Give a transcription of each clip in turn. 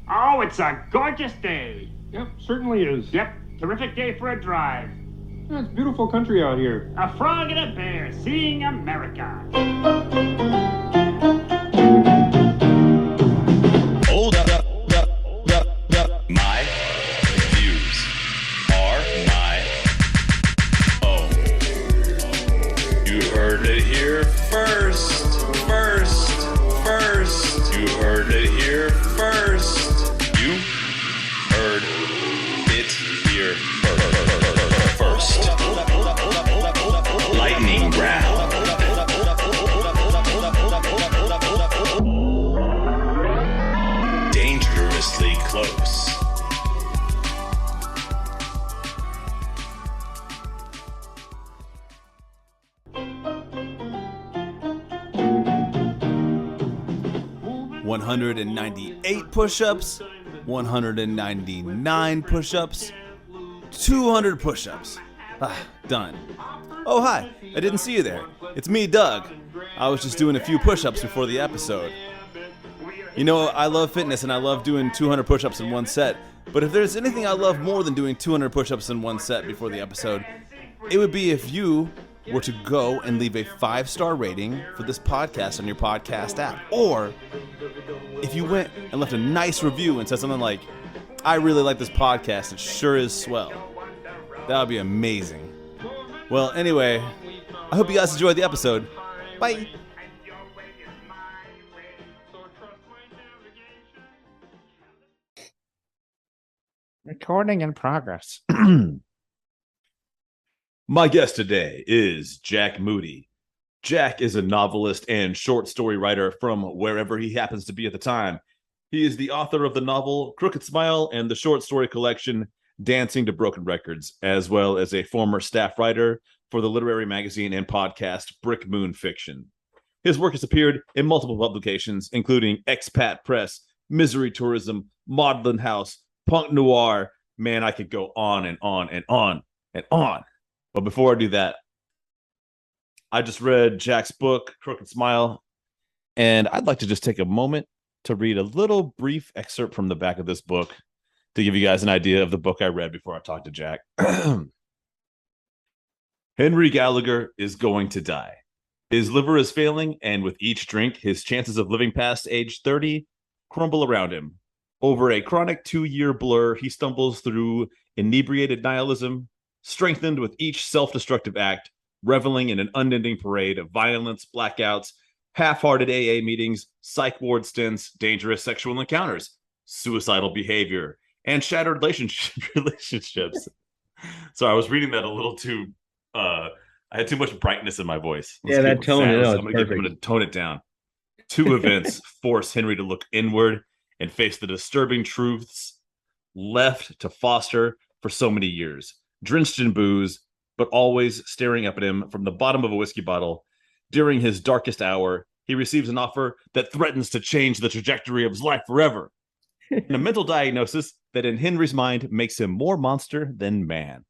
Oh, it's a gorgeous day. Yep, certainly is. Yep, terrific day for a drive. Yeah, it's beautiful country out here. A frog and a bear seeing America. Hold up. My views are my own. You heard it here first. You heard it here first. You heard it here first. Lightning round. Dangerously close. $198 push-ups, 199 push-ups, 200 push-ups. Done. Oh, hi. I didn't see you there. It's me, Doug. I was just doing a few push-ups before the episode. You know, I love fitness and I love doing 200 push-ups in one set. But if there's anything I love more than doing 200 push-ups in one set before the episode, it would be if you were to go and leave a 5-star rating for this podcast on your podcast app. Or if you went and left a nice review and said something like, I really like this podcast, it sure is swell. That would be amazing. Well, anyway, I hope you guys enjoyed the episode. Bye. Recording in progress. My guest today is Jack Moody. Jack is a novelist and short story writer from wherever he happens to be at the time. He is the author of the novel Crooked Smile and the short story collection Dancing to Broken Records, as well as a former staff writer for the literary magazine and podcast Brick Moon Fiction. His work has appeared in multiple publications, including Expat Press, Misery Tourism, Maudlin House, Punk Noir. Man, I could go on and on and on and on. But before I do that, I just read Jack's book, Crooked Smile, and I'd like to just take a moment to read a little brief excerpt from the back of this book to give you guys an idea of the book I read before I talked to Jack. Henry Gallagher is going to die. His liver is failing, and with each drink, his chances of living past age 30 crumble around him. Over a chronic 2-year blur, he stumbles through inebriated nihilism, strengthened with each self-destructive act, reveling in an unending parade of violence, blackouts, half-hearted AA meetings, psych ward stints, dangerous sexual encounters, suicidal behavior, and shattered relationships. So I was reading that a little too, I had too much brightness in my voice. That tone, I'm going to tone it down. 2 events force Henry to look inward and face the disturbing truths left to foster for so many years. Drenched in booze, but always staring up at him from the bottom of a whiskey bottle. During his darkest hour, he receives an offer that threatens to change the trajectory of his life forever. And a mental diagnosis that in Henry's mind makes him more monster than man.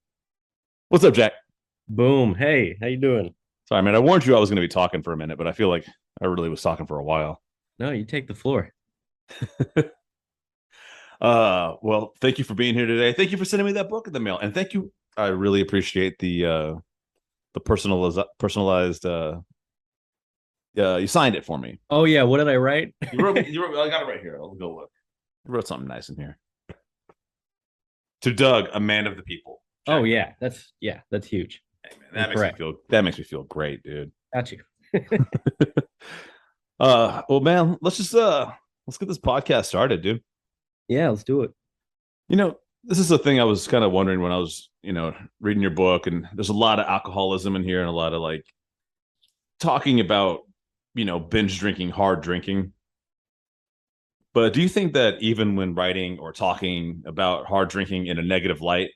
What's up, Jack? Boom. Hey, how you doing? Sorry, man. I warned you I was going to be talking for a minute, but I feel like I really was talking for a while. No, you take the floor. Well, thank you for being here today. Thank you for sending me that book in the mail, and thank you. I really appreciate the personalized. You signed it for me. Oh yeah, what did I write? You wrote. I got it right here. I'll go look. You wrote something nice in here. To Doug, a man of the people. Jack. Oh yeah, that's huge. Hey, man, that makes me feel great, dude. Got you. Well, man, let's get this podcast started, dude. Yeah, let's do it. You know, this is the thing I was kind of wondering when I was, reading your book, and there's a lot of alcoholism in here and a lot of like talking about, binge drinking, hard drinking. But do you think that even when writing or talking about hard drinking in a negative light,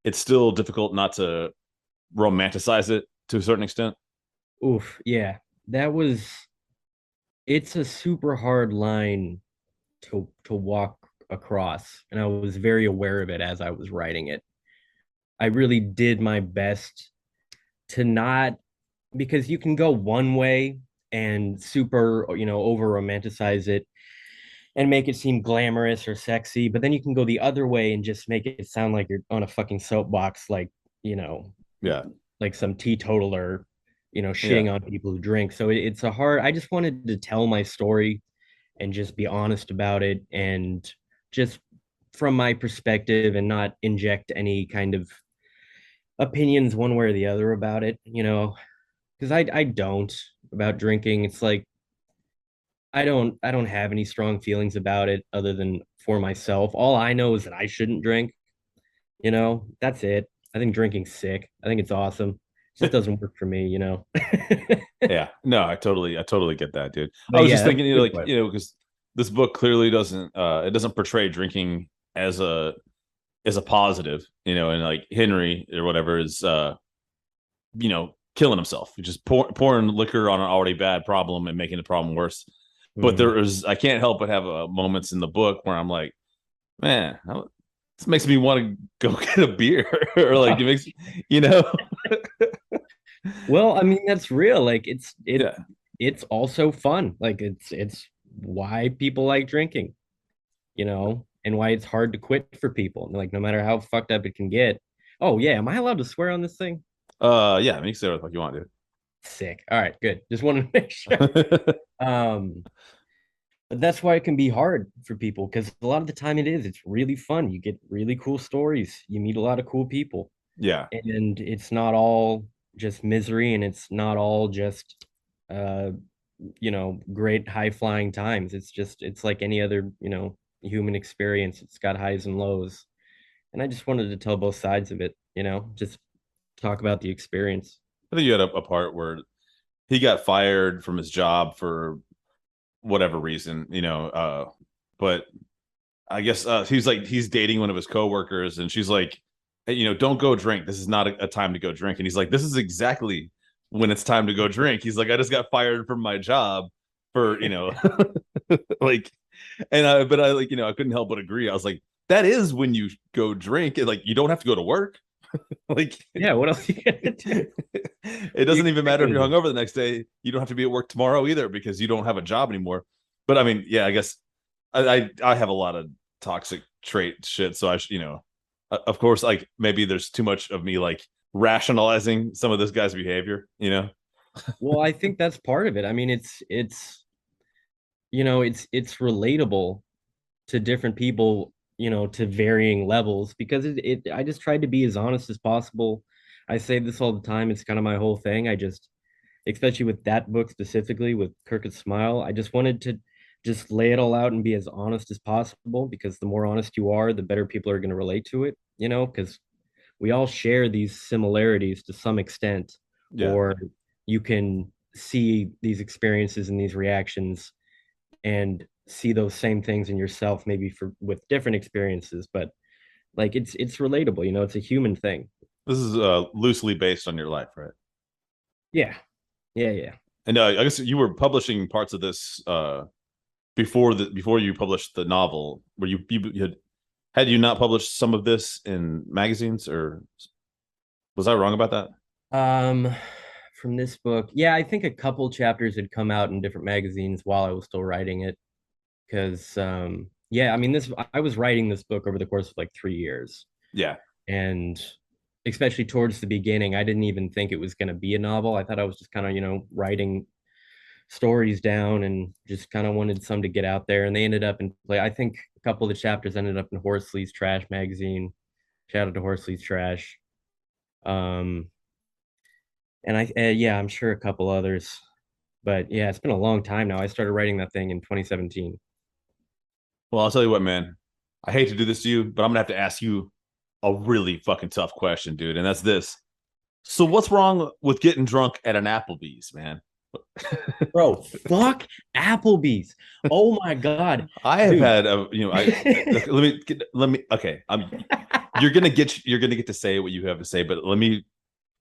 it's still difficult not to romanticize it to a certain extent? Oof, yeah. It's a super hard line to walk across, and I was very aware of it as I was writing it. I really did my best to not, because you can go one way and super, over romanticize it. and make it seem glamorous or sexy, but then you can go the other way and just make it sound like you're on a fucking soapbox, like, you know, Yeah. like some teetotaler, Yeah. shitting on people who drink. So it's a hard, I just wanted to tell my story and just be honest about it, and just from my perspective, and not inject any kind of opinions one way or the other about it, because I don't about drinking. It's like I don't have any strong feelings about it other than for myself. All I know is that I shouldn't drink, that's it. I think drinking's sick. I think it's awesome. It just doesn't work for me. Yeah. No, I totally get that, dude. I But was yeah, just that's thinking, a good like, question. because this book clearly doesn't it doesn't portray drinking as a positive, and like Henry or whatever is killing himself, just pouring liquor on an already bad problem and making the problem worse. But Mhm. I can't help but have moments in the book where I'm like, man, this makes me want to go get a beer, or like it makes, you know, Well, I mean, that's real. Like yeah, it's also fun. Like it's why people like drinking, and why it's hard to quit for people. Like no matter how fucked up it can get. Oh yeah, am I allowed to swear on this thing? yeah, you can say what the fuck you want, Sick. All right, good. Just wanted to make sure. dude. Um, but that's why it can be hard for people, because a lot of the time it's really fun. You get really cool stories. You meet a lot of cool people, Yeah, and it's not all just misery, and it's not all just uh great high flying times. It's like any other, human experience. It's got highs and lows. And I just wanted to tell both sides of it, just talk about the experience. I think you had a part where he got fired from his job for whatever reason, but I guess he's dating one of his coworkers, and she's like, hey, don't go drink. This is not a time to go drink. And he's like, this is exactly when it's time to go drink. He's like, I just got fired from my job for, like, but I like, I couldn't help but agree. I was like, that is when you go drink. Like, you don't have to go to work. Like, Yeah, what else you gonna do? it doesn't even matter if you're hungover the next day. You don't have to be at work tomorrow either because you don't have a job anymore. But I mean, yeah, I guess I have a lot of toxic trait shit. So of course, like maybe there's too much of me like rationalizing some of this guy's behavior. Well, I think that's part of it. I mean, it's relatable to different people, to varying levels, because I just tried to be as honest as possible. I say this all the time. It's kind of my whole thing. I just, especially with that book specifically, with Crooked Smile, I just wanted to just lay it all out and be as honest as possible, because the more honest you are, the better people are going to relate to it, because we all share these similarities to some extent, Yeah. or you can see these experiences and these reactions and see those same things in yourself, maybe with different experiences, but like it's relatable, it's a human thing. This is loosely based on your life, right? Yeah, yeah. And I guess you were publishing parts of this before you published the novel. Were you had you not published some of this in magazines, or was I wrong about that? um from this book, yeah, I think a couple chapters had come out in different magazines while I was still writing it, because yeah, I mean, this I was writing this book over the course of like 3 years, Yeah. and especially towards the beginning, I didn't even think it was going to be a novel. I thought I was just kind of, writing stories down, and just kind of wanted some to get out there. And they ended up in play. I think a couple of the chapters ended up in Horsley's Trash magazine. Shout out to Horsley's Trash. Um, and yeah, I'm sure a couple others. But yeah, it's been a long time now. I started writing that thing in 2017. Well, I'll tell you what, man. I hate to do this to you, but I'm gonna have to ask you a really fucking tough question, dude. And that's this. So what's wrong with getting drunk at an Applebee's, man? Bro, fuck Applebee's. Oh my God. I have Dude. had let me okay. You're gonna get to say what you have to say, but let me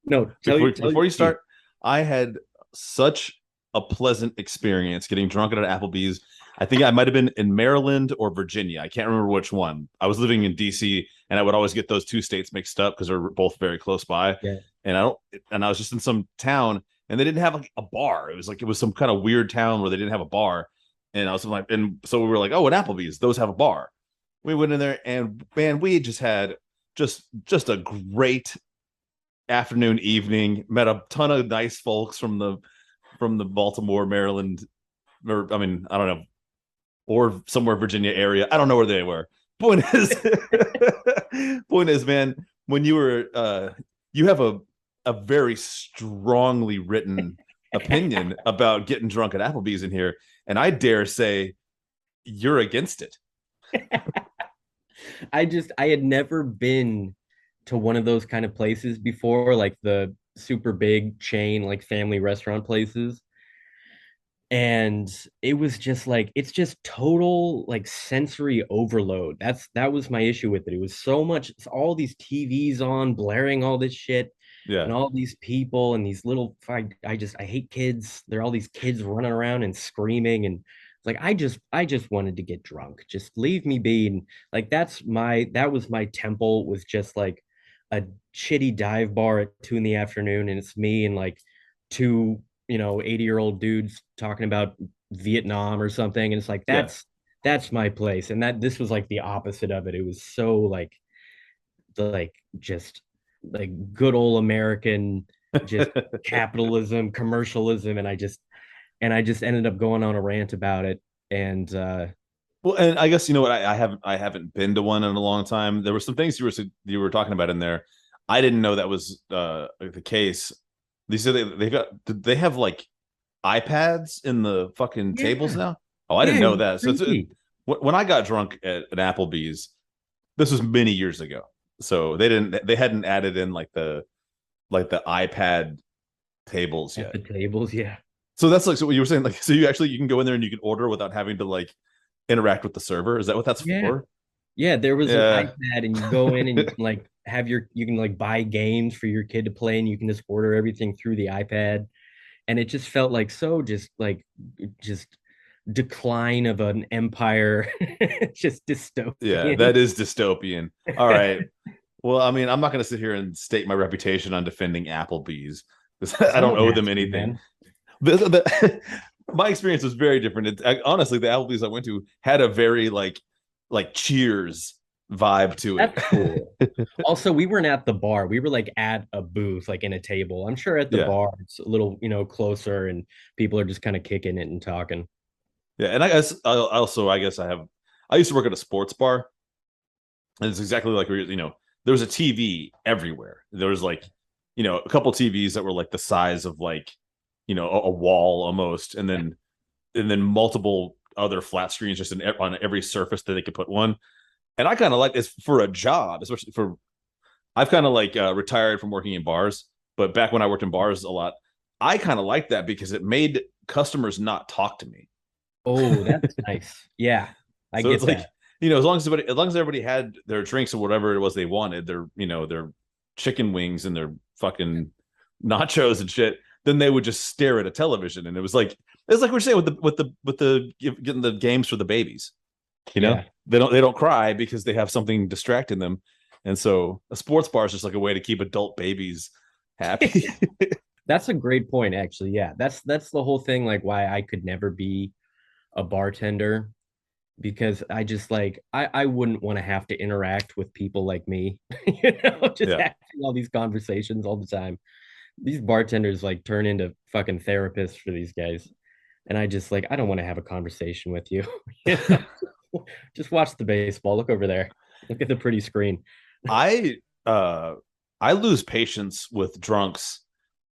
No, before you start, I had such a pleasant experience getting drunk at an Applebee's. I think I might have been in Maryland or Virginia. I can't remember which one. I was living in DC, and I would always get those two states mixed up because they're both very close by. Yeah. And I was just in some town, and they didn't have like a bar. It was some kind of weird town where they didn't have a bar. And I was like, and so we were like, oh, at Applebee's, those have a bar. We went in there, and man, we just had just a great afternoon, evening. Met a ton of nice folks from the Baltimore, Maryland, or I mean, I don't know, or somewhere Virginia area. I don't know where they were. Point is, point is, man, when you were you have a very strongly written opinion about getting drunk at Applebee's in here, and I dare say you're against it. I had never been to one of those kind of places before, like the super big chain, like family restaurant places. And it was just like, it's just total like sensory overload. That was my issue with it. It was so much, it's all these TVs on, blaring all this shit, Yeah. and all these people and these little, I hate kids. There are all these kids running around and screaming, and like I just wanted to get drunk. Just leave me be. And like that was my temple, was just like a shitty dive bar at 2 in the afternoon, and it's me and like two 80-year-old dudes talking about Vietnam or something, and it's like Yeah. that's my place. And that this was like the opposite of it. It was so just like good old American, just capitalism, commercialism, and I just ended up going on a rant about it. And Well, and I guess you know what, I haven't been to one in a long time. There were some things you were talking about in there. I didn't know that was the case. They said they have like iPads in the fucking tables now. Oh, I didn't know that. So when I got drunk at an Applebee's, this was many years ago. So they hadn't added in like the iPad tables yet. The tables, yeah. So that's like, so what you were saying, like, so you can go in there and you can order without having to like interact with the server. Is that what that's for? Yeah, there was an iPad, and you go in and you can like you can like buy games for your kid to play, and you can just order everything through the iPad. And it just felt like just decline of an empire, just dystopian. Yeah, that is dystopian. All right. Well, I mean, I'm not going to sit here and stake my reputation on defending Applebee's because I don't owe them anything. My experience was very different. Honestly, the Applebee's I went to had a very like Cheers vibe to it. That's cool. Also, we weren't at the bar. We were like at a booth, like in a table. I'm sure at the bar it's a little, closer, and people are just kind of kicking it and talking. Yeah, and I guess I used to work at a sports bar, and it's exactly like there was a TV everywhere. There was like, a couple TVs that were like the size of like, a wall almost, and then multiple other flat screens just on every surface that they could put one. And I kind of like this for a job, especially for I've kind of like retired from working in bars, but back when I worked in bars a lot, I kind of liked that because it made customers not talk to me. Oh, that's nice. Yeah, I get that. Like, as long as everybody had their drinks or whatever it was they wanted, their chicken wings and their fucking nachos and shit, then they would just stare at a television, and it's like we're saying with the getting the games for the babies. They don't cry because they have something distracting them, and so a sports bar is just like a way to keep adult babies happy. That's a great point, actually. Yeah, that's the whole thing. Like why I could never be a bartender, because I just like I wouldn't want to have to interact with people like me, having all these conversations all the time. These bartenders like turn into fucking therapists for these guys, and I just like I don't want to have a conversation with you. Just watch the baseball. Look over there. Look at the pretty screen. I lose patience with drunks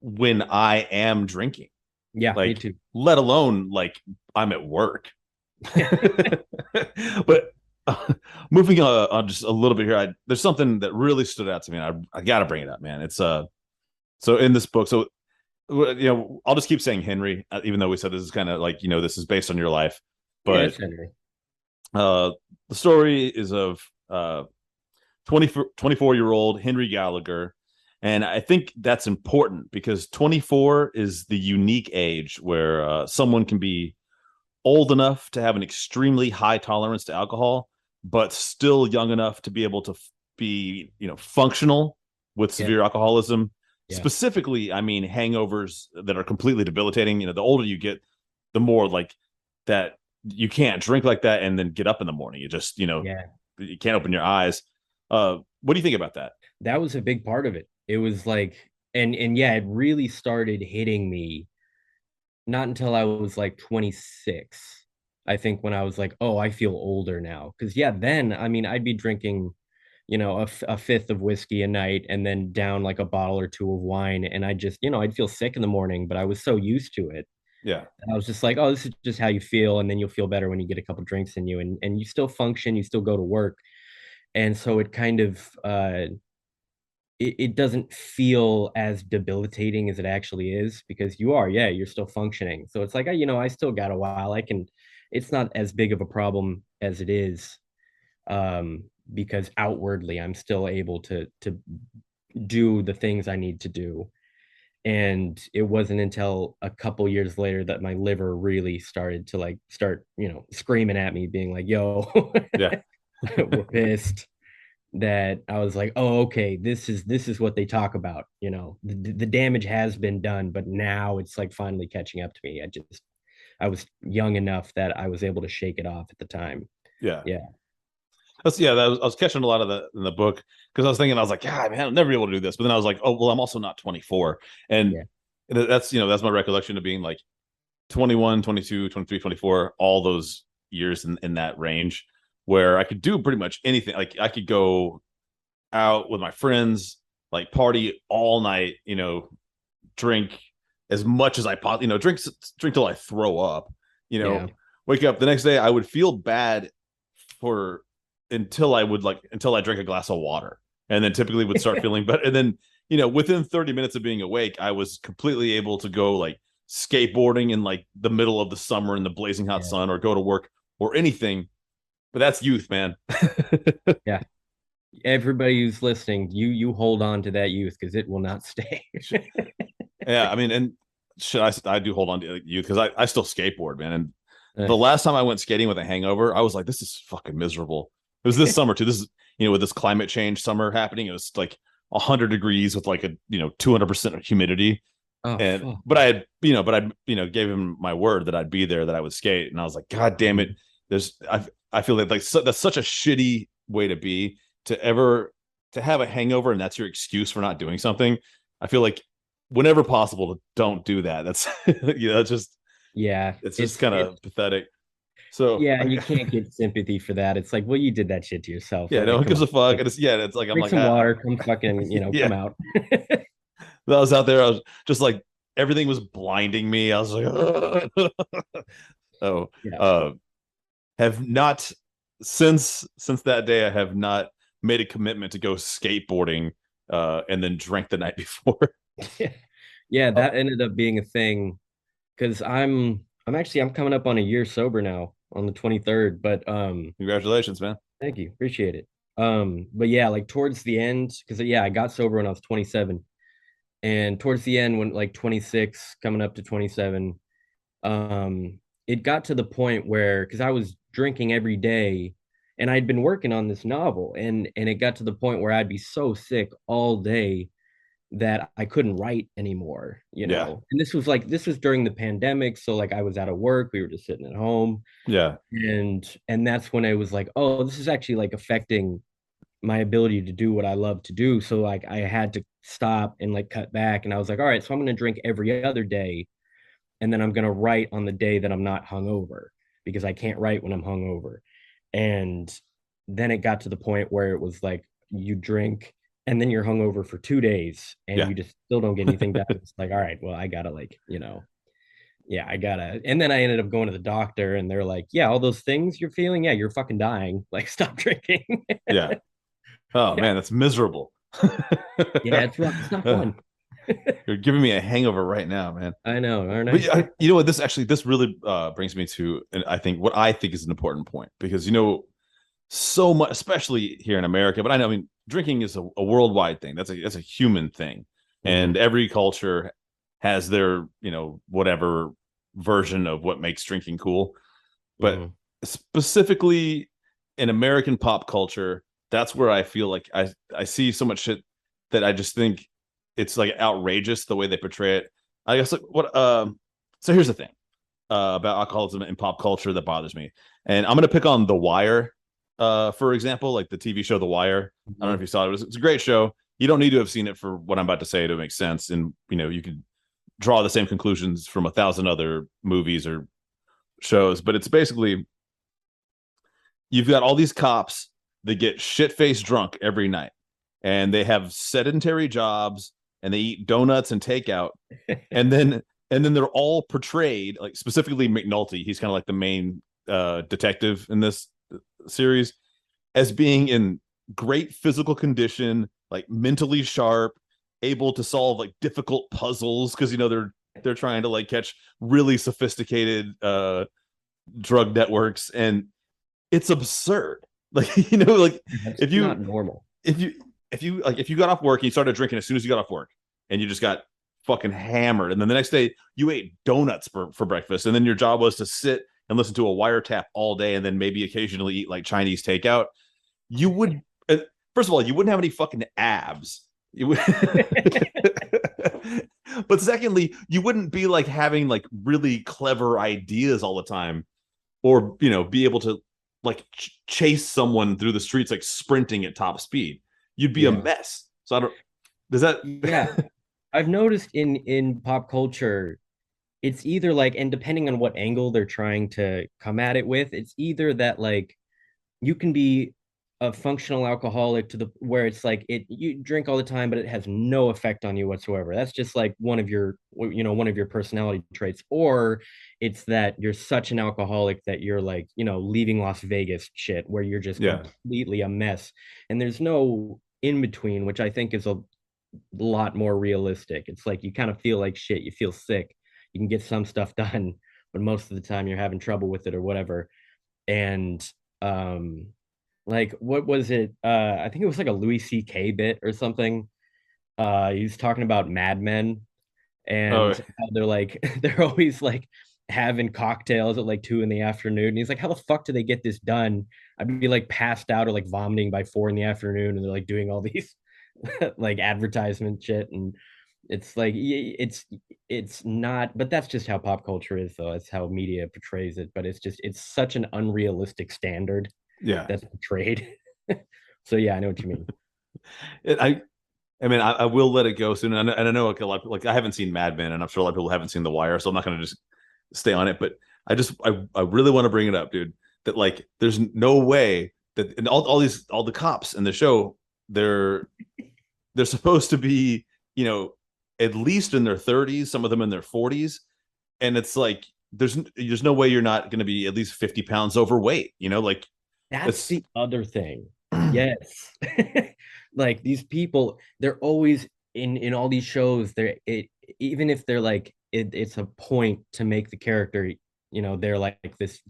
when I am drinking. Yeah, like, me too. Let alone like I'm at work. But moving on just a little bit here, there's something that really stood out to me. I got to bring it up, man. It's so in this book, so I'll just keep saying Henry, even though we said this is kind of like this is based on your life, but Henry. The story is of 24-year-old Henry Gallagher. And I think that's important because 24 is the unique age where someone can be old enough to have an extremely high tolerance to alcohol, but still young enough to be able to be, functional with severe alcoholism. Yeah. Specifically, I mean, hangovers that are completely debilitating. The older you get, the more like that you can't drink like that and then get up in the morning. You just, Yeah. you can't open your eyes. What do you think about that? That was a big part of it. It was like, and yeah, it really started hitting me not until I was like 26. I think when I was like, oh, I feel older now. Because yeah, then I mean, I'd be drinking, a fifth of whiskey a night and then down like a bottle or two of wine, and I just, I'd feel sick in the morning, but I was so used to it. Yeah. And I was just like, oh, this is just how you feel, and then you'll feel better when you get a couple drinks in you, and you still function, you still go to work, and so it kind of it doesn't feel as debilitating as it actually is because you're still functioning. So it's like, I still got a while. It's not as big of a problem as it is, because outwardly I'm still able to do the things I need to do. And it wasn't until a couple years later that my liver really started to start, screaming at me, being like, yo, Yeah. we're pissed, that I was like, oh, okay, this is what they talk about. The damage has been done, but now it's like finally catching up to me. I was young enough that I was able to shake it off at the time. Yeah. Yeah. I was catching a lot of the in the book because I was thinking, I was like, God, man, I'll never be able to do this. But then I was like, oh, well, I'm also not 24. And Yeah. that's my recollection of being like 21, 22, 23, 24, all those years in that range where I could do pretty much anything. Like I could go out with my friends, like party all night, drink as much as I possibly, drink till I throw up, Yeah. wake up the next day. I would feel bad for until I drank a glass of water, and then typically would start feeling better. And then, within 30 minutes of being awake, I was completely able to go like skateboarding in like the middle of the summer in the blazing hot sun, or go to work or anything. But that's youth, man. Yeah. Everybody who's listening, you hold on to that youth because it will not stay. Yeah, I mean, and I do hold on to youth because I still skateboard, man. And Nice. the last time I went skating with a hangover, I was like, this is fucking miserable. It was this summer too. This is, with this climate change summer happening, it was like 100 degrees with like a 200% humidity. Oh, And fuck. but I gave him my word that I'd be there, that I would skate, and I was like, God damn it. I feel like that's such a shitty way to be, to have a hangover and that's your excuse for not doing something. I feel like whenever possible, don't do that. That's it's just Yeah. it's just kind of pathetic. So Yeah, and you can't get sympathy for that. It's like, well, you did that shit to yourself. yeah, Like, no one come gives a on. fuck. Like, And it's like I'm drink like, some water, come fucking, Yeah. come out. I was out there, I was just like, everything was blinding me. I was like, oh, Yeah. have not since that day, I have not made a commitment to go skateboarding and then drank the night before. Yeah, that ended up being a thing because I'm coming up on a year sober now on the 23rd, but Congratulations, man. thank you, appreciate it. But yeah, like towards the end, because I got sober when I was 27, and towards the end, when like 26 coming up to 27, it got to the point where, because I was drinking every day and I'd been working on this novel, and it got to the point where I'd be so sick all day that I couldn't write anymore, Yeah. And this was during the pandemic, so like I was out of work, we were just sitting at home, Yeah. and that's when I was like, oh, this is actually like affecting my ability to do what I love to do. So like I had to stop and like cut back, and I was like, all right, so I'm going to drink every other day, and then I'm going to write on the day that I'm not hungover, because I can't write when I'm hungover. And then it got to the point where it was like you drink and then you're hungover for 2 days and Yeah. you just still don't get anything done. It's like, all right, well, I gotta yeah, I gotta. And then I ended up going to the doctor, and they're like, yeah, all those things you're feeling, yeah, you're fucking dying. Like, stop drinking. Yeah. Oh Yeah. man, that's miserable. Yeah, it's rough. It's not fun. You're giving me a hangover right now, man. I know, aren't But I? you know what? This really brings me to, and I think what I think is an important point, because so much, especially here in America. But I mean, drinking is a worldwide thing. That's a human thing, and every culture has their whatever version of what makes drinking cool. But specifically in American pop culture, that's where I feel like I see so much shit that I just think it's like outrageous the way they portray it. I guess like what so here's the thing. about alcoholism in pop culture that bothers me. And I'm going to pick on The Wire, for example, like the TV show The Wire. I don't know if you saw it. It's a great show. You don't need to have seen it for what I'm about to say to make sense. And, you could draw the same conclusions from 1,000 other movies or shows. But it's basically, you've got all these cops that get shit-faced drunk every night. And they have sedentary jobs and they eat donuts and takeout. And then they're all portrayed, like specifically McNulty, he's kind of like the main detective in this series, as being in great physical condition, like mentally sharp, able to solve like difficult puzzles because they're trying to like catch really sophisticated drug networks, and it's absurd. Like like That's if you not normal. if you got off work and you started drinking as soon as you got off work and you just got fucking hammered, and then the next day you ate donuts for breakfast, and then your job was to sit and listen to a wiretap all day and then maybe occasionally eat like Chinese takeout, you would first of all, you wouldn't have any fucking abs. You would but secondly, you wouldn't be like having like really clever ideas all the time, or be able to like chase someone through the streets like sprinting at top speed. You'd be a mess. So I don't. Does that? Yeah, I've noticed in pop culture, it's either like, and depending on what angle they're trying to come at it with, it's either that like you can be a functional alcoholic to the where it's like you drink all the time, but it has no effect on you whatsoever. That's just like one of your personality traits. Or it's that you're such an alcoholic that you're like, leaving Las Vegas shit, where you're just completely a mess. And there's no in between, which I think is a lot more realistic. It's like you kind of feel like shit, you feel sick, you can get some stuff done, but most of the time you're having trouble with it or whatever. And like, what was it? I think it was like a Louis C.K. bit or something. He was talking about Mad Men, and how they're like they're always like having cocktails at like 2 in the afternoon. And he's like, how the fuck do they get this done? I'd be like passed out or like vomiting by 4 in the afternoon, and they're like doing all these like advertisement shit. And it's like it's not, but that's just how pop culture is, though. It's how media portrays it. But it's such an unrealistic standard that's portrayed. So yeah, I know what you mean. I will let it go soon, and I know like a lot, like I haven't seen Mad Men, and I'm sure a lot of people haven't seen The Wire, so I'm not going to just stay on it. But I really want to bring it up, dude. That like there's no way that, and all the cops in the show, they're supposed to be at least in their 30s, some of them in their 40s, and it's like there's no way you're not going to be at least 50 pounds overweight. Like that's the other thing. Yes. Like these people, they're always in all these shows, even if they're like it's a point to make the character, they're like this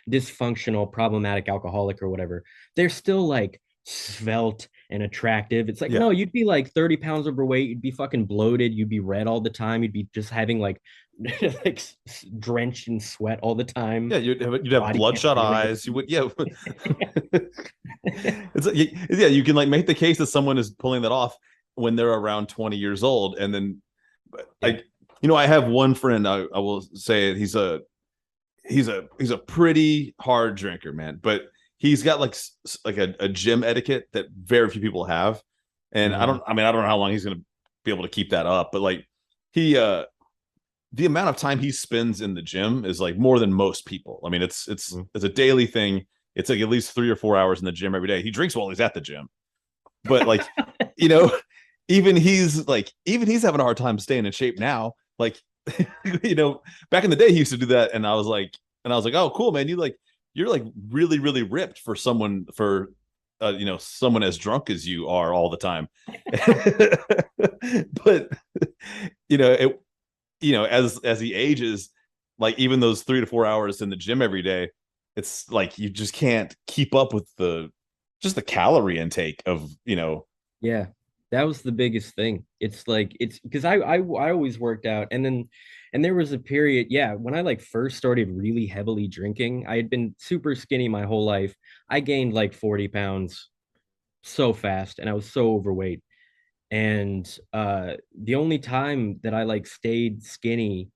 dysfunctional problematic alcoholic or whatever, they're still like svelte and attractive. It's like, no, you'd be like 30 pounds overweight, you'd be fucking bloated, you'd be red all the time, you'd be just having like like drenched in sweat all the time. Yeah, you'd have bloodshot eyes. You would, it's like, you can like make the case that someone is pulling that off when they're around 20 years old, and then I have one friend. I will say he's a pretty hard drinker, man, but he's got like a gym etiquette that very few people have, and I don't know how long he's gonna be able to keep that up, but like he the amount of time he spends in the gym is like more than most people. I mean, it's a daily thing. It's like at least 3 or 4 hours in the gym every day. He drinks while he's at the gym, but like, even he's having a hard time staying in shape now. Like, back in the day he used to do that, and I was like, oh, cool, man. You're like really, really ripped for someone someone as drunk as you are all the time. But as he ages, like even those 3 to 4 hours in the gym every day, it's like you just can't keep up with the calorie intake of. Yeah, that was the biggest thing. It's like, it's because I always worked out, and there was a period, when I like first started really heavily drinking. I had been super skinny my whole life. I gained like 40 pounds so fast, and I was so overweight. And the only time that I like stayed skinny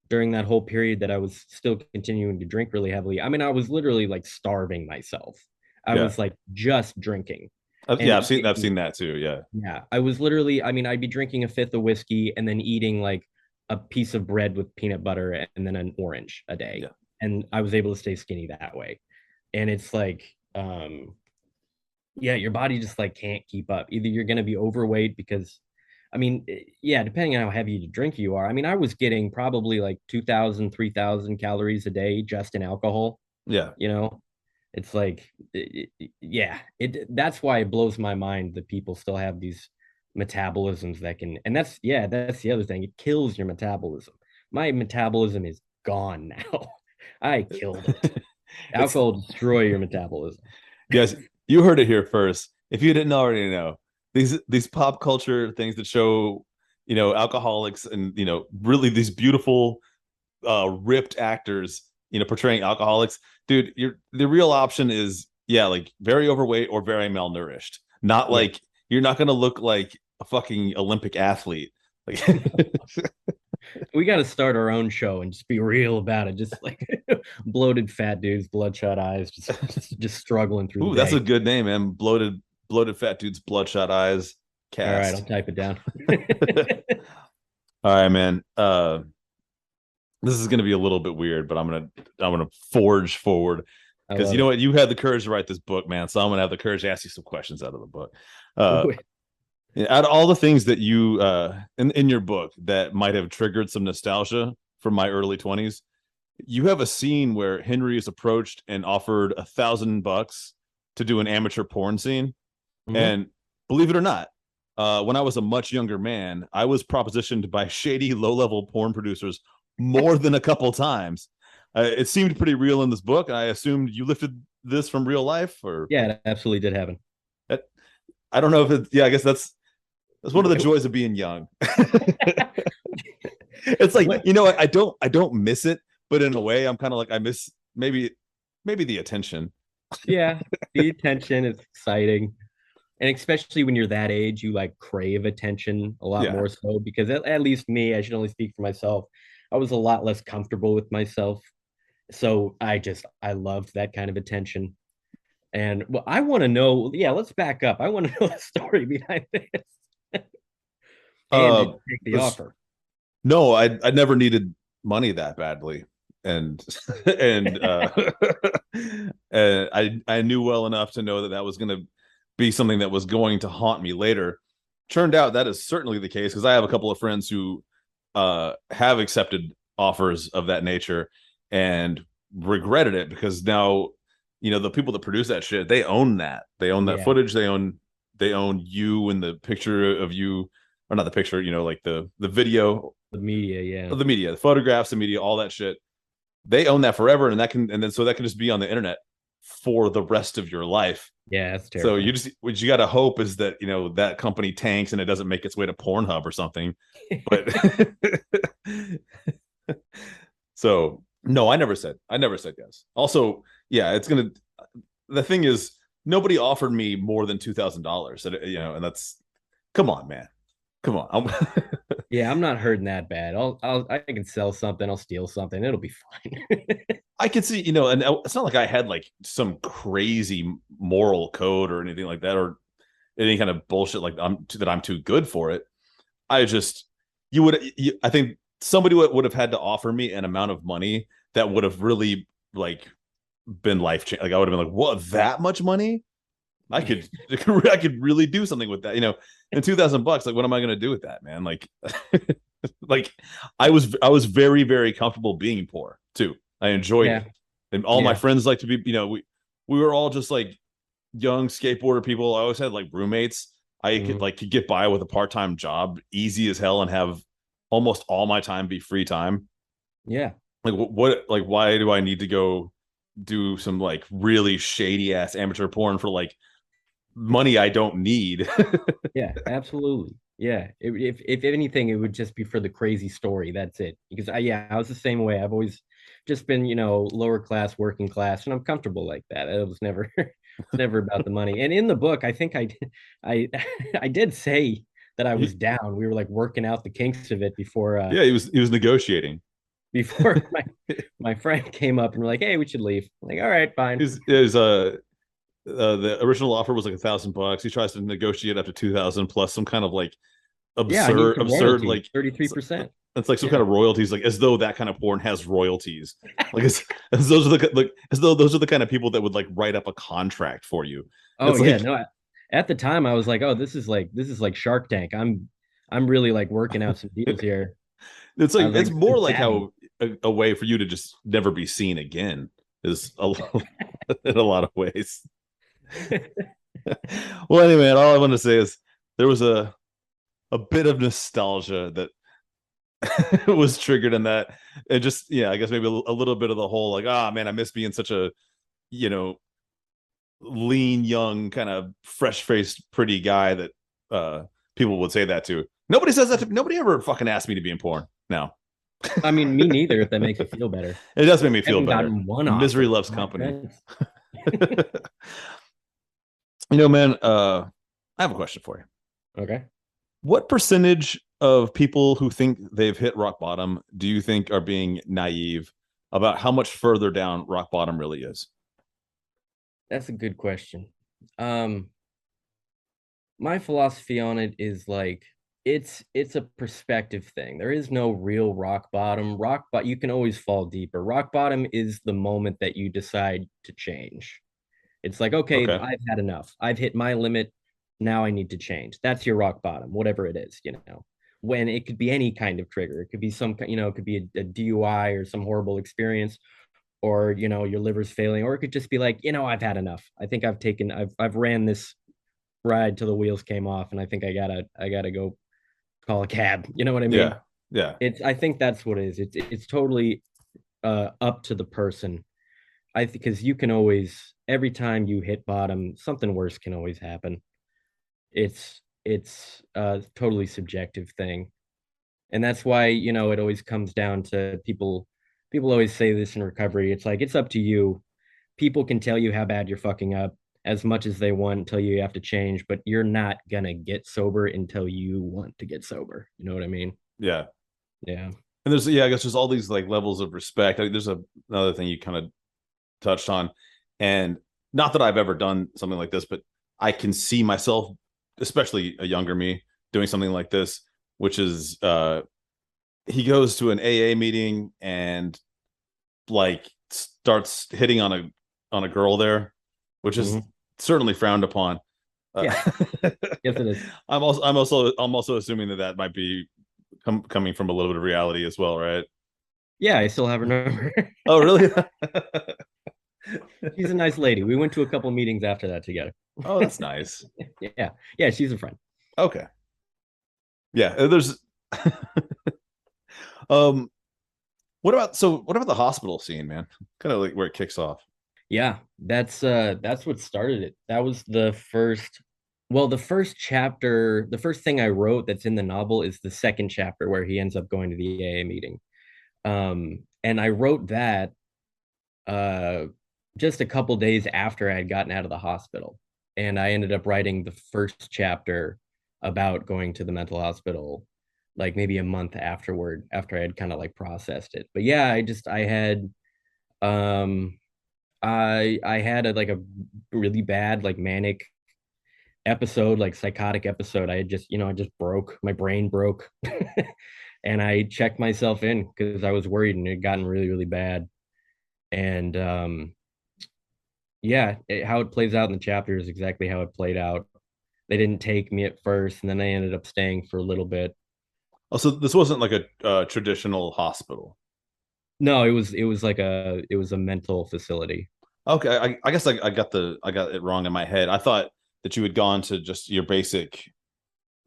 during that whole period that I was still continuing to drink really heavily. I mean, I was literally like starving myself. I Yeah. was like just drinking. Yeah, And I've seen that too. Yeah. yeah, I was literally, I mean, I'd be drinking a fifth of whiskey and then eating like a piece of bread with peanut butter and then an orange a day. Yeah. And I was able to stay skinny that way. And it's like, yeah, your body just like can't keep up. Either you're going to be overweight because, I mean, yeah, depending on how heavy the drink you are. I mean, I was getting probably like 2,000, 3,000 calories a day just in alcohol, Yeah. you know? It's like, yeah, that's why it blows my mind that people still have these metabolisms that can, and that's, yeah, that's the other thing. It kills your metabolism. My metabolism is gone now. I killed it. It's Alcohol destroy your metabolism. Guys, you heard it here first. If you didn't already know, these pop culture things that show, alcoholics and really these beautiful ripped actors, portraying alcoholics, dude, the real option is like very overweight or very malnourished. Not Yeah. like you're not gonna look like a fucking Olympic athlete. Like We got to start our own show and just be real about it. Just like bloated fat dudes, bloodshot eyes, just struggling through ooh, the that's day. a good name, man. Bloated fat dudes, bloodshot eyes, All right, I'll cast. type it down. All right, man. This is gonna be a little bit weird, but I'm gonna forge forward I because you love know it. what, you had the courage to write this book, man. So I'm gonna have the courage to ask you some questions out of the book. Uh, Ooh, out of all the things that you in your book that might have triggered some nostalgia from my early 20s, you have a scene where Henry is approached and offered $1,000 to do an amateur porn scene. mhm. And believe it or not, when I was a much younger man, I was propositioned by shady, low-level porn producers more than a couple times. It seemed pretty real in this book. I assumed you lifted this from real life, or Yeah, it absolutely did happen. I don't know if it. Yeah, I guess that's one of the joys of being young. It's like, What? I don't miss it, but in a way, I'm kind of like I miss maybe the attention. Yeah, the attention is exciting. And especially when you're that age, you like crave attention a lot Yeah, more so because at least me, I should only speak for myself. I was a lot less comfortable with myself. So I loved that kind of attention. And well, I want to know, yeah, let's back up. I want to know the story behind this. And did uh, you take the this offer? no, I never needed money that badly, and and and I knew well enough to know that that was going to be something that was going to haunt me later. Turned out that is certainly the case because I have a couple of friends who have accepted offers of that nature and regretted it because now the people that produce that shit, they own that Yeah, footage, they own you and the picture of you, or not the picture, like the video the media, yeah. of the media, the photographs, the media, all that shit. They own that forever, and that can just be on the internet for the rest of your life. Yeah, that's So terrifying. what you got to hope is that that company tanks and it doesn't make its way to Pornhub or something. But so no, I never said yes. Also, yeah, it's gonna. The thing is, nobody offered me more than $2,000. And that's, come on, man, come on. Yeah, I'm not hurting that bad. I can sell something, I'll steal something, it'll be fine. I could see, and it's not like I had like some crazy moral code or anything like that, or any kind of bullshit like I'm too good for it. I just, I think somebody would have had to offer me an amount of money that would have really like been life changing. Like I would have been like, what, that much money? I could, I could really do something with that. And $2,000, like, what am I going to do with that, man? Like, like I was very, very comfortable being poor too. I enjoyed Yeah, it, and all my yeah. friends like to be. We were all just like young skateboarder people. I always had like roommates. I Mhm. could get by with a part-time job easy as hell and have almost all my time be free time. Yeah. Like what like why do I need to go do some like really shady ass amateur porn for like money I don't need? Yeah, absolutely. Yeah. If anything, it would just be for the crazy story. That's it. Because I was the same way. I've always just been, lower class, working class, and I'm comfortable like that. It was never it's never about the money. And in the book, I think I I did say that I was down. We were like working out the kinks of it before Yeah, he was negotiating. before my friend came up and were like, "Hey, we should leave." I'm like, all right, fine. The original offer was like $1,000. He tries to negotiate up to 2,000 plus some kind of like Yeah, I need absurd some like 33%. it's like some kind of royalties, like as though that kind of porn has royalties. Like as those are the like as though those are the kind of people that would like write up a contract for you. Oh It's yeah, like no. At the time, I was like, "Oh, this is like Shark Tank." I'm really like working out some deals here. it's I like was like, it's more "It's like savvy." how a way for you to just never be seen again is in a lot of ways. Well, anyway, all I want to say is there was a bit of nostalgia that was triggered in that, and just I guess maybe a little bit of the whole like, ah, man, I miss being such a you know lean, young, kind of fresh faced, pretty guy that people would say that to. Nobody says that to nobody ever fucking asked me to be in porn. No, I mean, me neither. If that makes you feel better. it does make me I feel haven't better. gotten one Misery offer. loves My company. friends. Man, I have a question for you. Okay. What percentage of people who think they've hit rock bottom do you think are being naive about how much further down rock bottom really is? That's a good question. Um, my philosophy on it is like it's a perspective thing. There is no real rock bottom. But you can always fall deeper. Rock bottom is the moment that you decide to change. It's like, okay, Okay. I've had enough. I've hit my limit. Now I need to change. That's your rock bottom, whatever it is, When it could be any kind of trigger. It could be it could be a DUI or some horrible experience, or your liver's failing, or it could just be like, I've had enough. I think I've ran this ride till the wheels came off, and I think I gotta go call a cab. You know what I mean? Yeah. Yeah. I think that's what it is. It's totally up to the person. I think because you can always, every time you hit bottom, something worse can always happen. It's a totally subjective thing, and that's why it always comes down to people. People always say this in recovery. It's like, it's up to you. People can tell you how bad you're fucking up as much as they want until you have to change, but you're not gonna get sober until you want to get sober. You know what I mean? Yeah. Yeah. And there's I guess there's all these like levels of respect. There's another thing you kind of touched on, and not that I've ever done something like this, but I can see myself, especially a younger me, doing something like this, which is he goes to an AA meeting and like starts hitting on a girl there, which is certainly frowned upon. Yeah. Yes, it is. I'm also assuming that might be coming from a little bit of reality as well, right? Yeah, I still have her number. Oh, really? She's a nice lady. We went to a couple meetings after that together. Oh, that's nice. Yeah, she's a friend. Okay. Yeah, there's um what about the hospital scene, man? Kind of like where it kicks off. Yeah, that's what started it. That was the first chapter, the first thing I wrote that's in the novel is the second chapter where he ends up going to the AA meeting. And I wrote that just a couple days after I had gotten out of the hospital. And I ended up writing the first chapter about going to the mental hospital like maybe a month afterward, after I had kind of like processed it. But yeah, I had like a really bad like manic episode, like psychotic episode. I had just, I just broke, my brain broke. And I checked myself in because I was worried and it had gotten really, really bad. And yeah, how it plays out in the chapter is exactly how it played out. They didn't take me at first, and then I ended up staying for a little bit. Oh, so this wasn't like a traditional hospital. No, it was a mental facility. Okay, I guess I got it wrong in my head. I thought that you had gone to just your basic,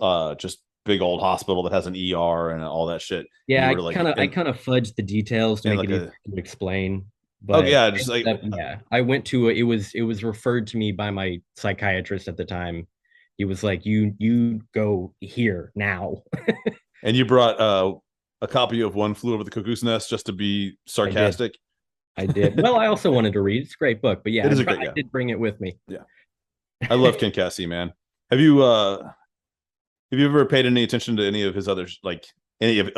just big old hospital that has an ER and all that shit. Yeah, I kind of fudged the details to make it easier to explain. But yeah, just like I went to it was referred to me by my psychiatrist at the time. He was like, you go here now. And you brought a copy of One Flew Over the Cuckoo's Nest just to be sarcastic. I did. Well, I also wanted to read. It's a great book, but yeah, I did bring it with me. Yeah, I love Ken Cassie, man. Have you ever paid any attention to any of his other like any of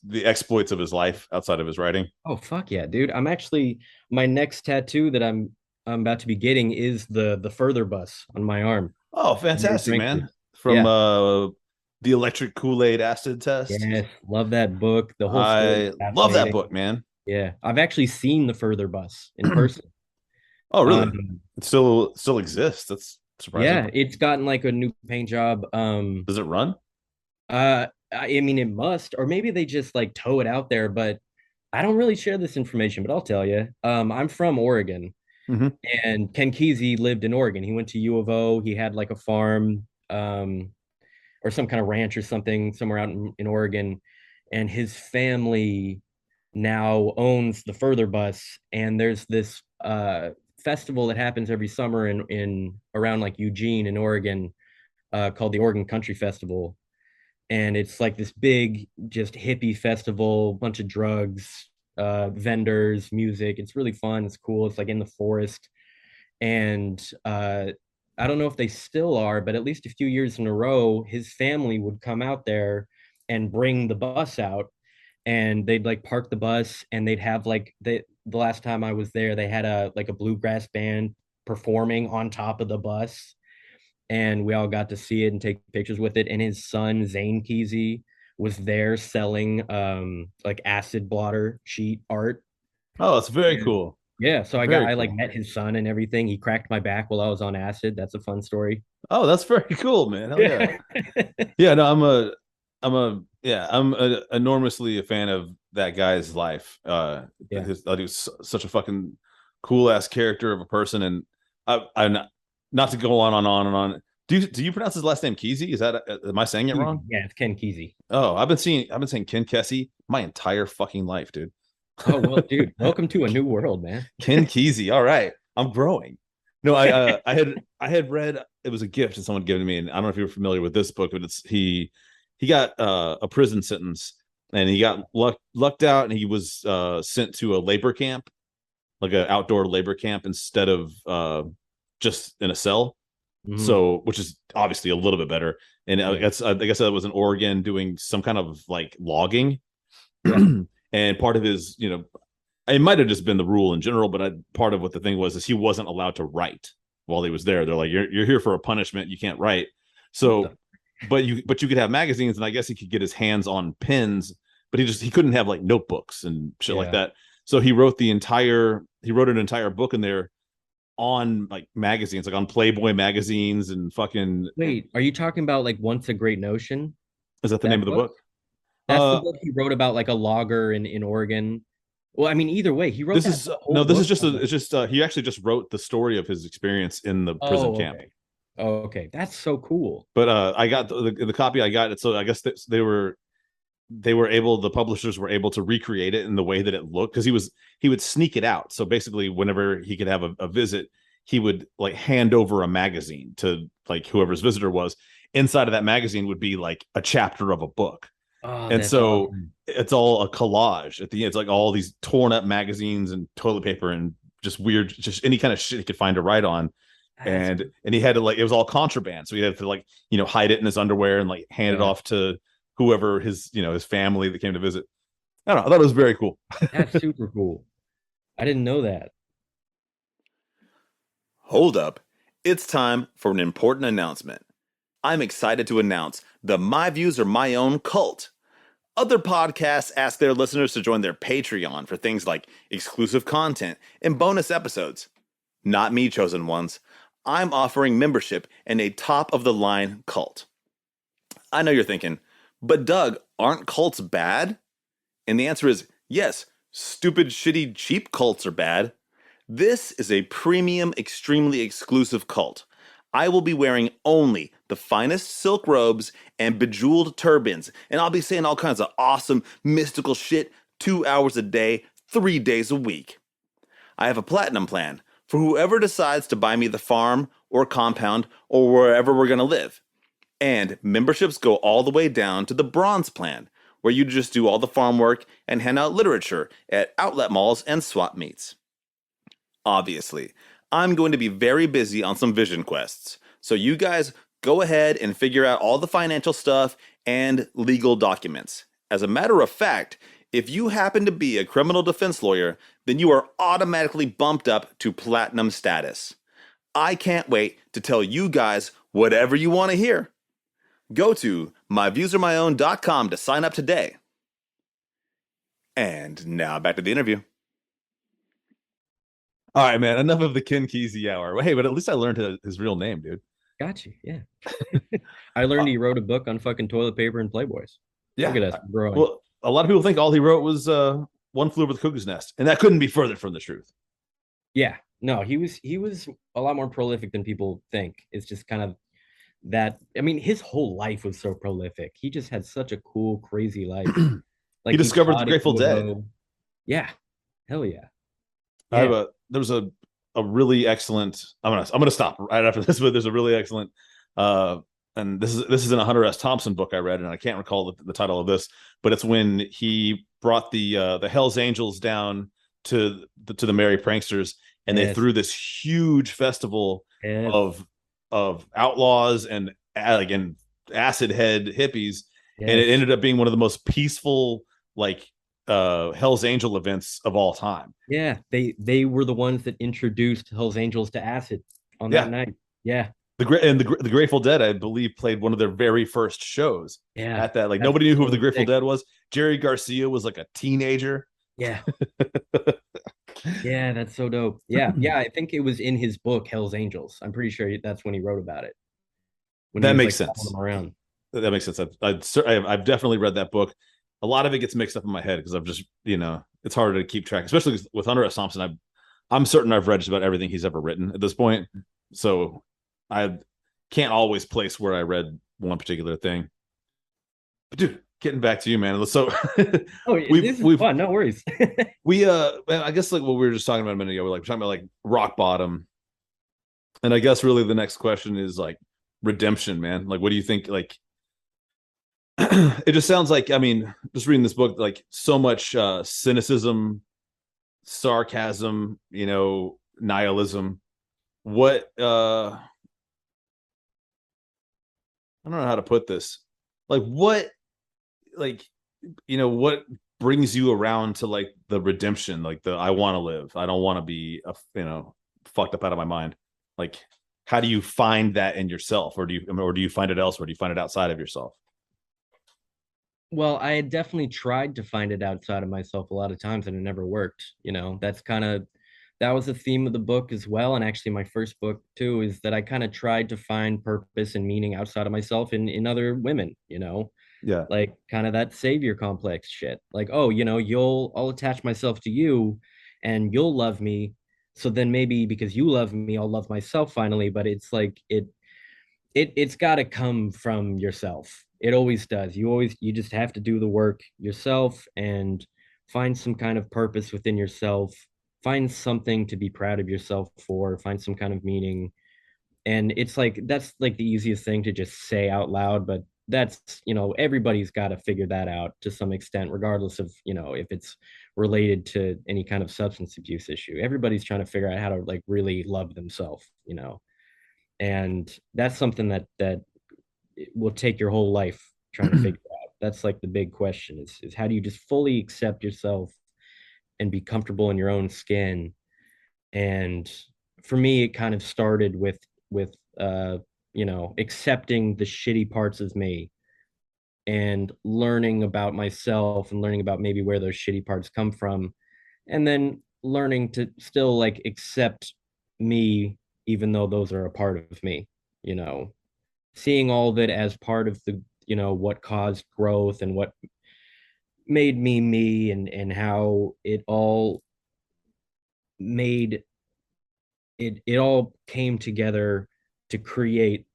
the exploits of his life outside of his writing? Oh fuck yeah, dude. I'm actually my next tattoo that I'm about to be getting is the further bus on my arm. Oh, Very fantastic, man! frankly. From Yeah. the electric Kool-Aid acid test. Yes. Love that book. The whole story is I love that fascinating. book, man. Yeah. I've actually seen the further bus in person. Oh, really? Um, It still exists. That's surprising. yeah, it's gotten like a new paint job. Does it run? I mean it must, or maybe they just like tow it out there, but I don't really share this information, but I'll tell you. I'm from Oregon. Mm-hmm. And Ken Kesey lived in Oregon. He went to U of O. He had like a farm, or some kind of ranch or something somewhere out in Oregon. And his family now owns the Further Bus. And there's this festival that happens every summer in around like Eugene in Oregon, called the Oregon Country Festival. And it's like this big, just hippie festival, bunch of drugs, vendors, music. It's really fun. It's cool. It's like in the forest. And I don't know if they still are, but at least a few years in a row, his family would come out there and bring the bus out, and they'd like park the bus, and they'd have like the last time I was there, they had a like a bluegrass band performing on top of the bus, and we all got to see it and take pictures with it. And his son Zane Kesey was there selling like acid blotter sheet art. Oh, it's very And cool. yeah, so Very I like cool. met his son and everything. He cracked my back while I was on acid. That's a fun story. Oh, that's very cool, man. Hell yeah. Yeah. Yeah, no, I'm enormously a fan of that guy's life. Yeah. That he was such a fucking cool ass character of a person, and I'm not to go on and on. Do you pronounce his last name Kesey? Is that am I saying it wrong? Yeah, it's Ken Kesey. Oh, I've been saying Ken Kesey my entire fucking life, dude. Oh well, dude, welcome to a new world, man. Ken Kesey. All right, I'm growing. No, I had read, it was a gift that someone gave to me, and I don't know if you're familiar with this book, but he got a prison sentence, and he got lucked out, and he was sent to a labor camp, like an outdoor labor camp, instead of just in a cell. Mhm. So, which is obviously a little bit better. And Yeah. I guess that was in Oregon doing some kind of like logging. And part of his, it might have just been the rule in general, but part of what the thing was is he wasn't allowed to write while he was there. They're like, you're here for a punishment. You can't write. So, but you could have magazines, and I guess he could get his hands on pens, but he couldn't have like notebooks and shit like that. So he wrote an entire book in there on like magazines, like on Playboy magazines and fucking. Wait, are you talking about like Once a Great Notion? Is that the name of the book? That's the book he wrote about like a logger in Oregon. Well, I mean, either way, he wrote this that is whole no, this is book. just he actually just wrote the story of his experience in the prison camp. Okay. Oh, okay. That's so cool. But I got the copy I got it, so I guess the publishers were able to recreate it in the way that it looked, because he would sneak it out. So basically, whenever he could have a visit, he would like hand over a magazine to like whoever's visitor was. Inside of that magazine would be like a chapter of a book. Oh, And that's so awesome. it's all a collage at the end. It's like all these torn up magazines and toilet paper and just weird, just any kind of shit he could find to write on. That's And he had to like, it was all contraband. So he had to like, hide it in his underwear and like hand it Yeah. off to whoever his family that came to visit. I don't know. I thought it was very cool. That's super cool. I didn't know that. Hold up. It's time for an important announcement. I'm excited to announce the My Views Are My Own cult. Other podcasts ask their listeners to join their Patreon for things like exclusive content and bonus episodes. Not me, chosen ones. I'm offering membership in a top-of-the-line cult. I know you're thinking, but Doug, aren't cults bad? And the answer is yes, stupid, shitty, cheap cults are bad. This is a premium, extremely exclusive cult. I will be wearing only the finest silk robes and bejeweled turbans, and I'll be saying all kinds of awesome, mystical shit 2 hours a day, 3 days a week. I have a platinum plan for whoever decides to buy me the farm or compound or wherever we're going to live. And memberships go all the way down to the bronze plan, where you just do all the farm work and hand out literature at outlet malls and swap meets. Obviously, I'm going to be very busy on some vision quests, so you guys go ahead and figure out all the financial stuff and legal documents. As a matter of fact, if you happen to be a criminal defense lawyer, then you are automatically bumped up to platinum status. I can't wait to tell you guys whatever you want to hear. Go to myviewsaremyown.com to sign up today. And now back to the interview. All right, man. Enough of the Ken Kesey hour. Hey, but at least I learned his real name, dude. Got you. Yeah. I learned he wrote a book on fucking toilet paper and Playboys. Yeah. Look at us growing. Well, a lot of people think all he wrote was One Flew Over the Cuckoo's Nest, and that couldn't be further from the truth. Yeah. No, he was a lot more prolific than people think. It's just kind of that. I mean, his whole life was so prolific. He just had such a cool, crazy life. Like he discovered the Grateful Dead. Yeah. Hell yeah. I have there was a really excellent. I'm gonna stop right after this, but there's a really excellent. And this is in a Hunter S. Thompson book I read, and I can't recall the title of this, but it's when he brought the Hell's Angels down to the Merry Pranksters, and they threw this huge festival of outlaws and again acid head hippies, and it ended up being one of the most peaceful Hell's Angel events of all time. Yeah, they were the ones that introduced Hell's Angels to acid on that night. Yeah. The Grateful Dead, I believe, played one of their very first shows. Yeah. At that, nobody knew who the Grateful Dead was. Jerry Garcia was like a teenager. Yeah. Yeah, that's so dope. Yeah, yeah. I think it was in his book Hell's Angels. I'm pretty sure that's when he wrote about it. That makes sense. That makes sense. I've definitely read that book. A lot of it gets mixed up in my head because I've just, it's harder to keep track, especially with Hunter S. Thompson. I'm certain I've read just about everything he's ever written at this point. So I can't always place where I read one particular thing. But dude, getting back to you, man. So this is fun. No worries. I guess what we were just talking about a minute ago, we're talking about rock bottom. And I guess really the next question is redemption, man. What do you think? It just sounds like, just reading this book, so much cynicism, sarcasm, nihilism. What I don't know how to put this. What brings you around to the redemption, the I want to live. I don't want to be fucked up out of my mind. How do you find that in yourself, or do you find it elsewhere? Do you find it outside of yourself? Well, I had definitely tried to find it outside of myself a lot of times, and it never worked. That was the theme of the book as well. And actually my first book too, is that I kind of tried to find purpose and meaning outside of myself in other women, Yeah. Kind of that savior complex shit. I'll attach myself to you and you'll love me. So then maybe because you love me, I'll love myself finally. But it's it's got to come from yourself. It always does. You just have to do the work yourself and find some kind of purpose within yourself. Find something to be proud of yourself for. Find some kind of meaning. And it's that's the easiest thing to just say out loud, but that's, everybody's got to figure that out to some extent, regardless of, if it's related to any kind of substance abuse issue. Everybody's trying to figure out how to really love themselves, and that's something that will take your whole life trying to figure out. That's the big question is how do you just fully accept yourself and be comfortable in your own skin. And for me, it kind of started with accepting the shitty parts of me and learning about myself and learning about maybe where those shitty parts come from. And then learning to still accept me, even though those are a part of me, seeing all of it as part of the, what caused growth and what made me me, and how it all made it all came together to create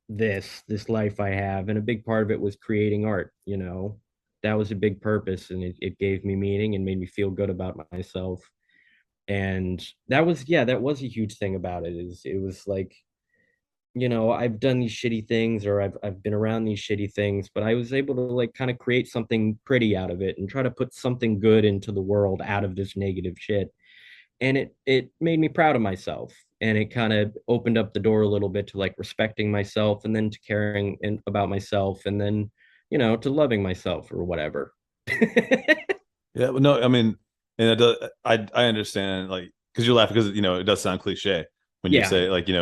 this life I have. And a big part of it was creating art. That was a big purpose, and it gave me meaning and made me feel good about myself. And that was a huge thing about it. It was I've done these shitty things, or I've been around these shitty things, but I was able to kind of create something pretty out of it and try to put something good into the world out of this negative shit. And it made me proud of myself, and it kind of opened up the door a little bit to respecting myself, and then to caring about myself, and then to loving myself or whatever. Yeah, but no, I mean, and it does, I understand, like, because you're laughing because it does sound cliche when you Yeah, say, like, you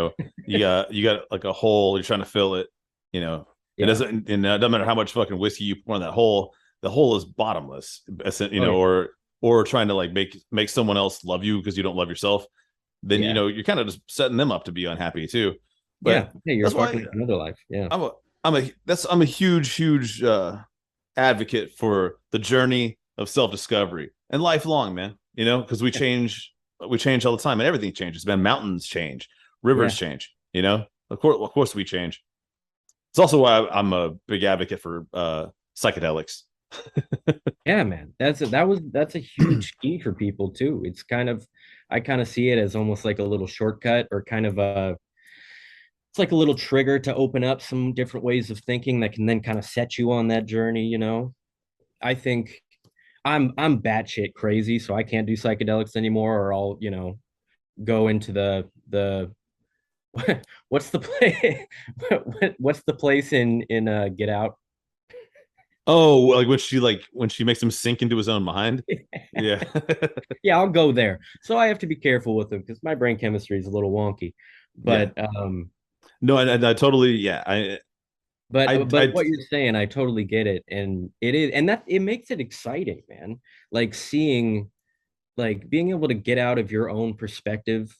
got like a hole, you're trying to fill it, you know, it yeah. doesn't, and it doesn't matter how much fucking whiskey you pour in that hole, the hole is bottomless, Oh yeah, or trying to like make someone else love you because you don't love yourself, then yeah, you're kind of just setting them up to be unhappy too. yeah. But Hey, you're that's fucking why up another life. Yeah, I'm a huge advocate for the journey of self-discovery and lifelong, man. Because we change all the time, and everything changes, man. Mountains change, rivers yeah. change. Of course we change. It's also why I'm a big advocate for psychedelics. Yeah, man. That's a huge key for people too. I kind of see it as almost like a little shortcut or kind of it's like a little trigger to open up some different ways of thinking that can then kind of set you on that journey. I think I'm batshit crazy, so I can't do psychedelics anymore, or I'll go into the what's the play what's the place in Get Out? Oh, like when she makes him sink into his own mind. Yeah. Yeah, I'll go there. So I have to be careful with them because my brain chemistry is a little wonky. Yeah. But No, and I totally, yeah. but I what you're saying, I totally get it, and it is, and that it makes it exciting, man. Like seeing, like being able to get out of your own perspective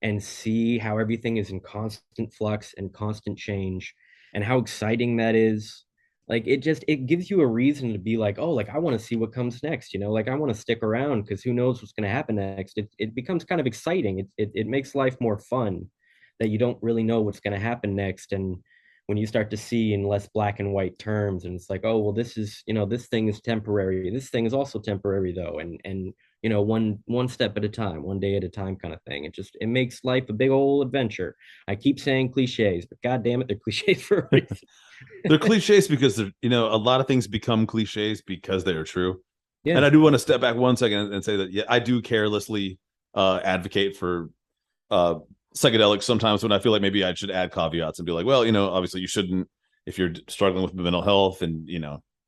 and see how everything is in constant flux and constant change, and how exciting that is. Like it gives you a reason to be like, oh, like I want to see what comes next, like I want to stick around because who knows what's going to happen next. It becomes kind of exciting. It makes life more fun that you don't really know what's going to happen next. And when you start to see in less black and white terms, and it's like, oh well, this thing is temporary, this thing is also temporary though, and one step at a time, one day at a time kind of thing. It makes life a big old adventure. I keep saying cliches, but god damn it, they're cliches for a reason. they're cliches because a lot of things become cliches because they are true. And Yeah, I do want to step back 1 second and say that, yeah, I do carelessly advocate for uh, psychedelics sometimes when I feel like maybe I should add caveats and be like, well, obviously you shouldn't if you're struggling with mental health, and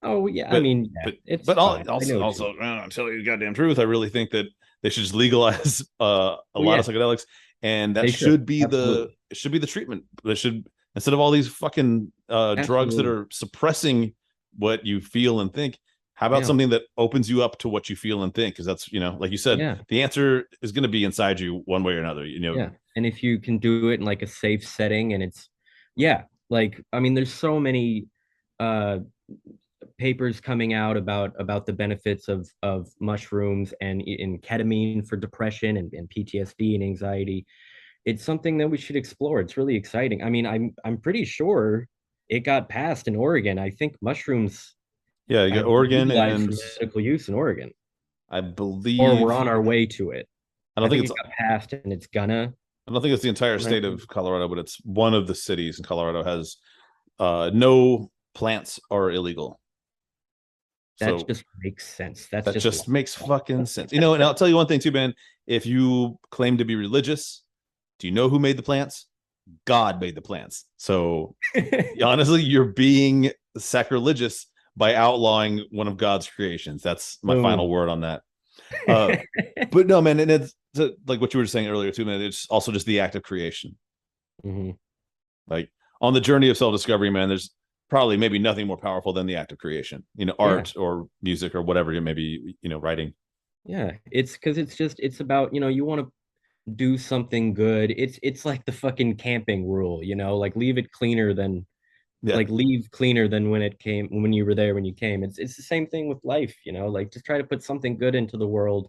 oh yeah, I but mean, yeah, but it's but fine. I also know what you also mean. I'll tell you the goddamn truth. I really think that they should just legalize a Oh lot yeah, of psychedelics, and that they should should be the absolutely, it should be the treatment. They should, instead of all these fucking drugs that absolutely. are suppressing what you feel and think. How about Yeah, something that opens you up to what you feel and think? Because that's, like you said, yeah, the answer is going to be inside you one way or another. yeah. And if you can do it in like a safe setting, and yeah, like I mean, there's so many uh papers coming out about the benefits of mushrooms and in ketamine for depression and PTSD and anxiety. It's something that we should explore. It's really exciting. I mean, I'm pretty sure it got passed in Oregon. I think mushrooms Yeah, you got have been Oregon, legalized and for medical use in Oregon, I or we're believe on our way to it. I don't I think think it's it got passed and it's gonna. I don't think it's the entire state of Colorado, but it's one of the cities in Colorado has no plants are illegal. That So just makes sense. That's that just just makes fucking sense. And I'll tell you one thing too, Ben. If you claim to be religious, do you know who made the plants? God made the plants. So honestly, you're being sacrilegious by outlawing one of God's creations. That's my final boom. word on that. Uh, but no, man, and it's like what you were saying earlier too, man. It's also just the act of creation. Mhm. Like on the journey of self-discovery, man, there's probably maybe nothing more powerful than the act of creation. Yeah, Art or music or whatever you may be, writing. yeah. It's because it's about you want to do something good. It's like the fucking camping rule, like Yeah, leave cleaner than when you were there when you came. It's the same thing with life, like just try to put something good into the world.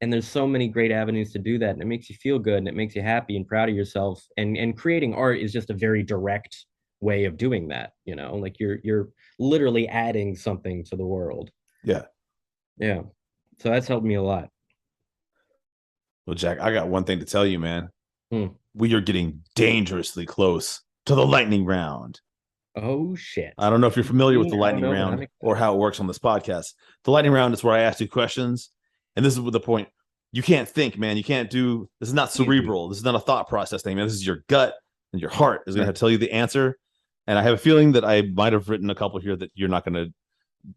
And there's so many great avenues to do that, and it makes you feel good and it makes you happy and proud of yourself. And creating art is just a very direct way of doing that, like you're literally adding something to the world. yeah. Yeah. So that's helped me a lot. Well, Jack, I got one thing to tell you, man. Hmm. We are getting dangerously close to the lightning round. Oh shit. I don't know if you're familiar with the I don't lightning know, but I'm round or excited. how it works on this podcast. The lightning round is where I ask you questions, and this is the point. You can't think, man. You can't do this. Is not Easy. cerebral. This is not a thought process thing, man. This is your gut and your heart is going to Sure. tell you the answer. And I have a feeling that I might have written a couple here that you're not going to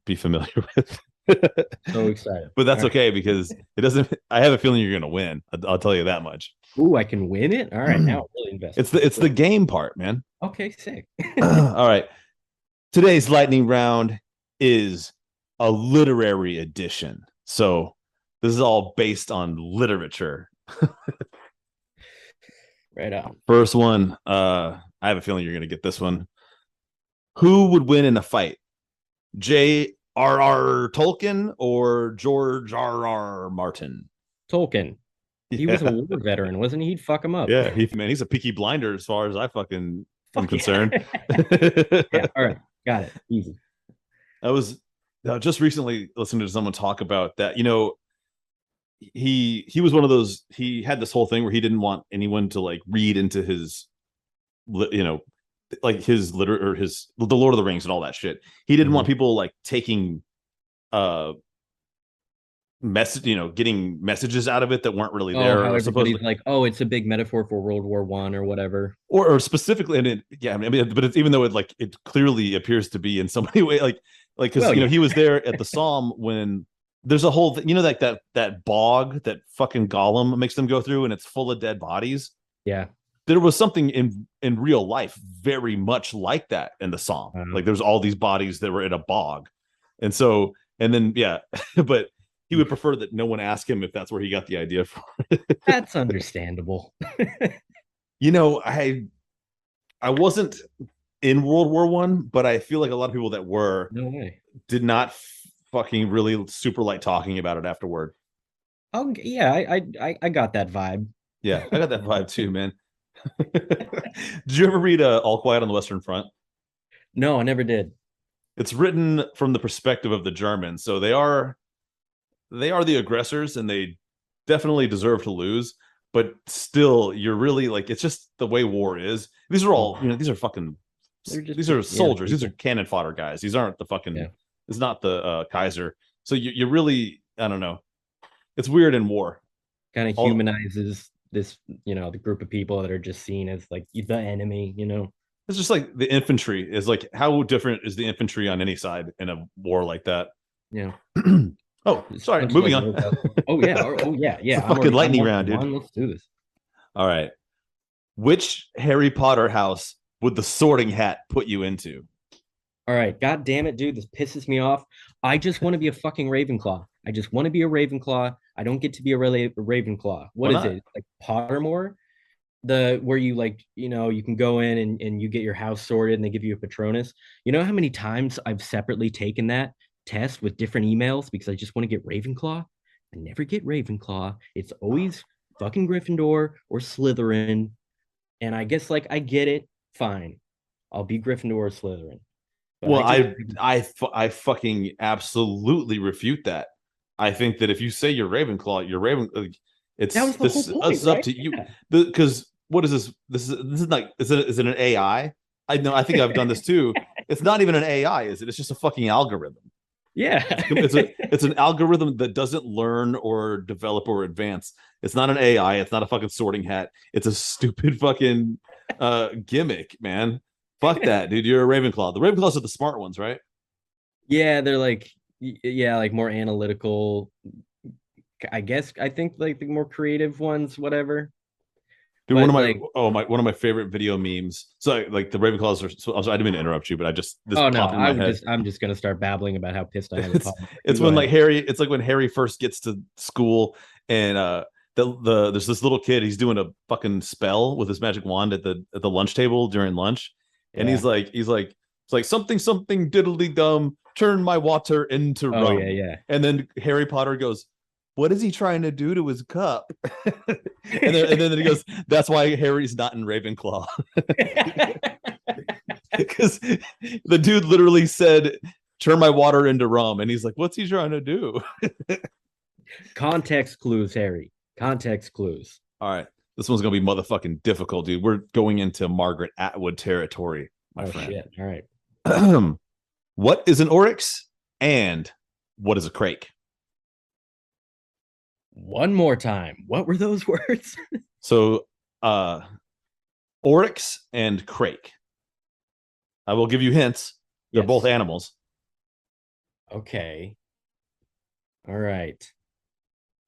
be familiar with. So excited. But that's All right. okay because it doesn't. I have a feeling you're gonna win. I'll tell you that much. Ooh, I can win it. All right, now I'm really invested. It's the game part, man. Okay, sick. All right. Today's lightning round is a literary edition. So this is all based on literature. Right on. First one, I have a feeling you're gonna get this one. Who would win in a fight? J.R.R. Tolkien or George R.R. Martin? Tolkien. He was a war veteran, wasn't he? He'd fuck him up. Yeah, he's a picky blinder as far as I fucking am concerned. Yeah, all right. Got it. Easy. I was just recently listening to someone talk about that. You know, he was one of those. He had this whole thing where he didn't want anyone to like read into his, you know, like his or his the Lord of the Rings and all that shit. He didn't want people like taking message, you know, getting messages out of it that weren't really there. How Or everybody's supposedly, like, oh, it's a big metaphor for World War I or whatever. or specifically, and I mean, but it's even though it clearly appears to be in so many ways, like because Well, you know yeah. he was there at the Psalm when there's a whole you know, like that bog that fucking Gollum makes them go through, and it's full of dead bodies. Yeah. There was something in real life very much like that in the Psalm. Like there's all these bodies that were in a bog, and so and then yeah, but he would prefer that no one ask him if that's where he got the idea from. That's understandable. You know, I wasn't in World War One, but I feel like a lot of people that were No way. did not fucking really super like talking about it afterward. Oh yeah, I got that vibe. Yeah, I got that vibe too, man. Did you ever read All Quiet on the Western Front? No, I never did. It's written from the perspective of the Germans, so they are the aggressors, and they definitely deserve to lose. But still, you're really like it's just the way war is. These are all these are fucking these are soldiers. These are cannon fodder guys. These aren't the fucking. It's not the Kaiser. So you really I don't know. It's weird in war. Kind of humanizes this, the group of people that are just seen as like the enemy. It's just like the infantry is like how different is the infantry on any side in a war like that? Yeah. Oh, sorry. Moving on. Oh yeah. It's a fucking lightning round, dude. Let's do this. All right. Which Harry Potter house would the Sorting Hat put you into? All right. God damn it, dude. This pisses me off. I just want to be a fucking Ravenclaw. I just want to be a Ravenclaw. I don't get to be a Ravenclaw. What is it? Like Pottermore? Where you you can go in and you get your house sorted and they give you a Patronus. You know how many times I've separately taken that test with different emails because I just want to get Ravenclaw? I never get Ravenclaw. It's always fucking Gryffindor or Slytherin. And I guess I get it. Fine. I'll be Gryffindor or Slytherin. But well, I fucking absolutely refute that. I think that if you say you're Ravenclaw, you're Raven. It's that was the whole point, it's right? up to you. Because what is this? This is like is it an AI? I know. I think I've done this too. It's not even an AI, is it? It's just a fucking algorithm. Yeah. it's an algorithm that doesn't learn or develop or advance. It's not an AI. It's not a fucking sorting hat. It's a stupid fucking gimmick, man. Fuck that, dude. You're a Ravenclaw. The Ravenclaws are the smart ones, right? Yeah, they're like more analytical. I guess I think like the more creative ones, whatever. Dude, one of my favorite video memes. So like the Ravenclaws are. So, I'm sorry, I didn't mean to interrupt you, but I just popped in my head. I'm just gonna start babbling about how pissed I am. It's when like Harry. It's like when Harry first gets to school and there's this little kid. He's doing a fucking spell with his magic wand at the lunch table during lunch, and he's like it's like something diddly dum. Turn my water into rum. Yeah. And then Harry Potter goes, what is he trying to do to his cup? and then he goes, that's why Harry's not in Ravenclaw. Because the dude literally said, turn my water into rum. And he's like, what's he trying to do? Context clues, Harry. Context clues. All right. This one's going to be motherfucking difficult, dude. We're going into Margaret Atwood territory, my friend. Shit. All right. What is an oryx and what is a crake? One more time. What were those words? So, oryx and crake. I will give you hints. They're both animals. Okay. All right.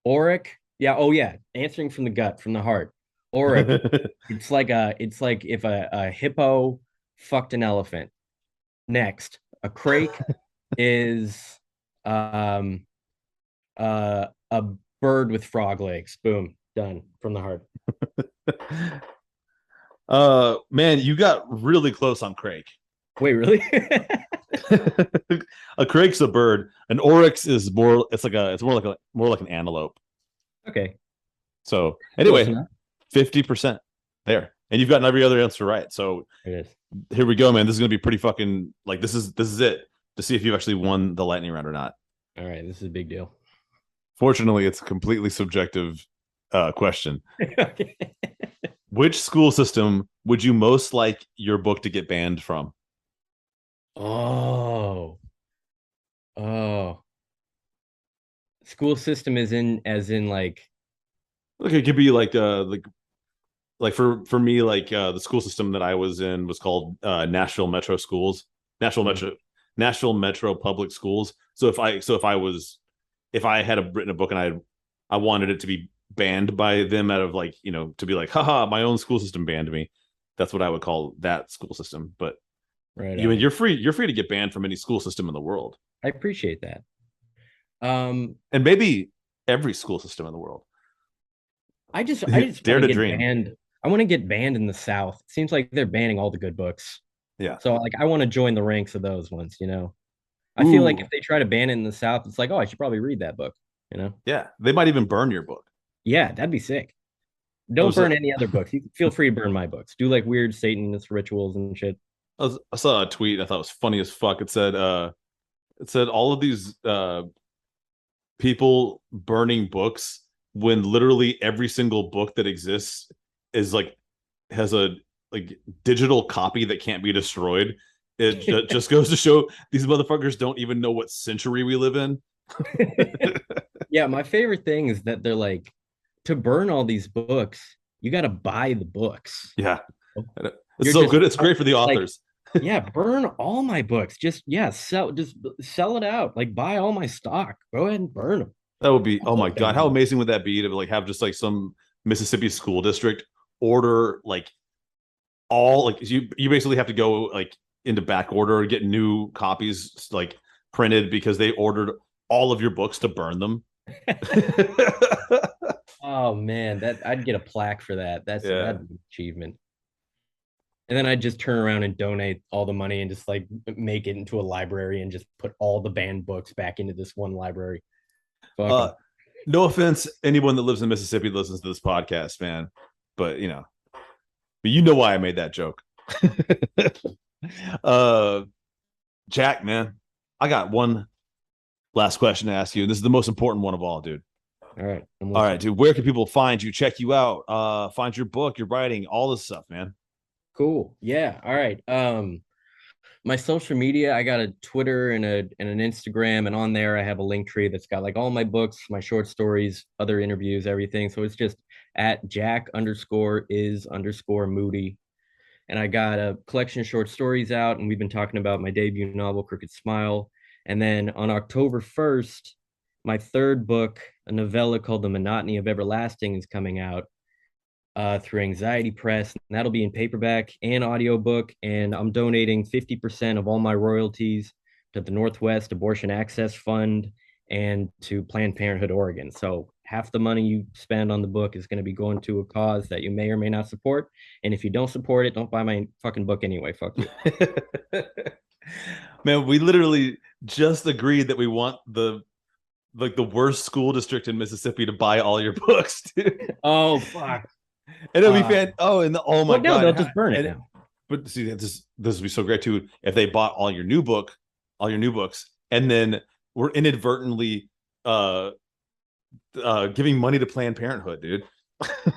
Auric. Yeah. Oh yeah. Answering from the gut, from the heart. Auric. It's like if a hippo fucked an elephant. Next, a crake is um a bird with frog legs. Boom. Done. From the heart. Man, you got really close on crake. Wait, really? A crake's a bird. An oryx is more. It's more like an antelope. Okay. So Close anyway, enough. 50% there, and you've gotten every other answer right. So It is. here we go, man. This is gonna be pretty fucking like this is it to see if you've actually won the lightning round or not. All right. This is a big deal. Fortunately, it's a completely subjective question. Okay. Which school system would you most like your book to get banned from? Oh. Oh. School system is in as in like Look, it could be like for me, like the school system that I was in was called Nashville Metro Schools, Nashville Metro Public Schools. So if I had written a book and I wanted it to be banned by them out of like, to be like, haha, my own school system banned me. That's what I would call that school system. But right. you're free to get banned from any school system in the world. I appreciate that. And maybe every school system in the world. I just Dare want to get dream. banned. I want to get banned in the South. It seems like they're banning all the good books. Yeah. So like I want to join the ranks of those ones, I feel like Ooh. if they try to ban it in the South, it's like, oh, I should probably read that book, Yeah. They might even burn your book. Yeah, that'd be sick. Don't so- burn any other books. You feel free to burn my books. Do like weird Satanist rituals and shit. I saw a tweet I thought it was funny as fuck. It said all of these people burning books when literally every single book that exists is like has a like digital copy that can't be destroyed. It just goes to show these motherfuckers don't even know what century we live in. Yeah, my favorite thing is that they're like, to burn all these books, you got to buy the books. Yeah. You're It's so just- good. It's great for the like, authors. Yeah, burn all my books. Just sell it out. Like buy all my stock. Go ahead and burn them. That would be, oh my God, how amazing would that be to like have just like some Mississippi school district order like all like you basically have to go like into back order and get new copies like printed because they ordered all of your books to burn them. Oh man, that I'd get a plaque for that. That'd be an achievement. And then I'd just turn around and donate all the money and just like make it into a library and just put all the banned books back into this one library. No offense, anyone that lives in Mississippi listens to this podcast, man. But you know why I made that joke. Jack, man, I got one last question to ask you. This is the most important one of all, dude. All right. All right, dude. Where can people find you, check you out, find your book, your writing, all this stuff, man? Cool. Yeah. All right. My social media, I got a Twitter and an Instagram, and on there I have a link tree that's got like all my books, my short stories, other interviews, everything. So it's just at Jack_is_Moody. And I got a collection of short stories out, and we've been talking about my debut novel, Crooked Smile. And then on October 1st, my third book, a novella called The Monotony of Everlasting, is coming out through Anxiety Press, and that'll be in paperback and audiobook. And I'm donating 50% of all my royalties to the Northwest Abortion Access Fund and to Planned Parenthood Oregon. So half the money you spend on the book is going to be going to a cause that you may or may not support. And if you don't support it, don't buy my fucking book anyway. Fuck you. Man, we literally just agreed that we want the worst school district in Mississippi to buy all your books, dude. Oh fuck. And it'll be fan. Oh my well, no, God. they'll just burn it now. But see, this would be so great too if they bought all your new books, and then we're inadvertently giving money to Planned Parenthood, dude.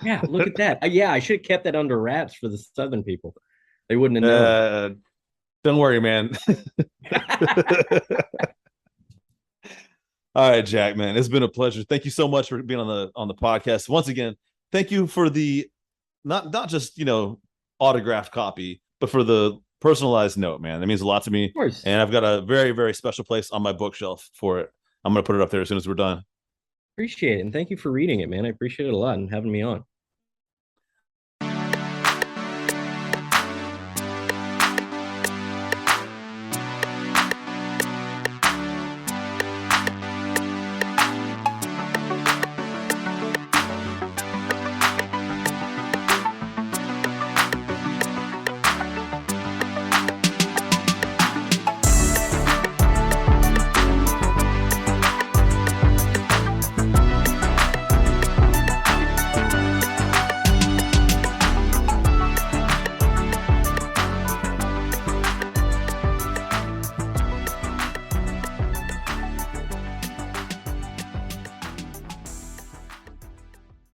Yeah, look at that. Yeah, I should have kept that under wraps for the Southern people. They wouldn't have known. Don't worry, man. All right, Jack, man, it's been a pleasure. Thank you so much for being on the podcast once again. Thank you for the not just autographed copy, but for the personalized note, man. That means a lot to me. Of course. And I've got a very, very special place on my bookshelf for it. I'm gonna put it up there as soon as we're done. Appreciate it. And thank you for reading it, man. I appreciate it a lot and having me on.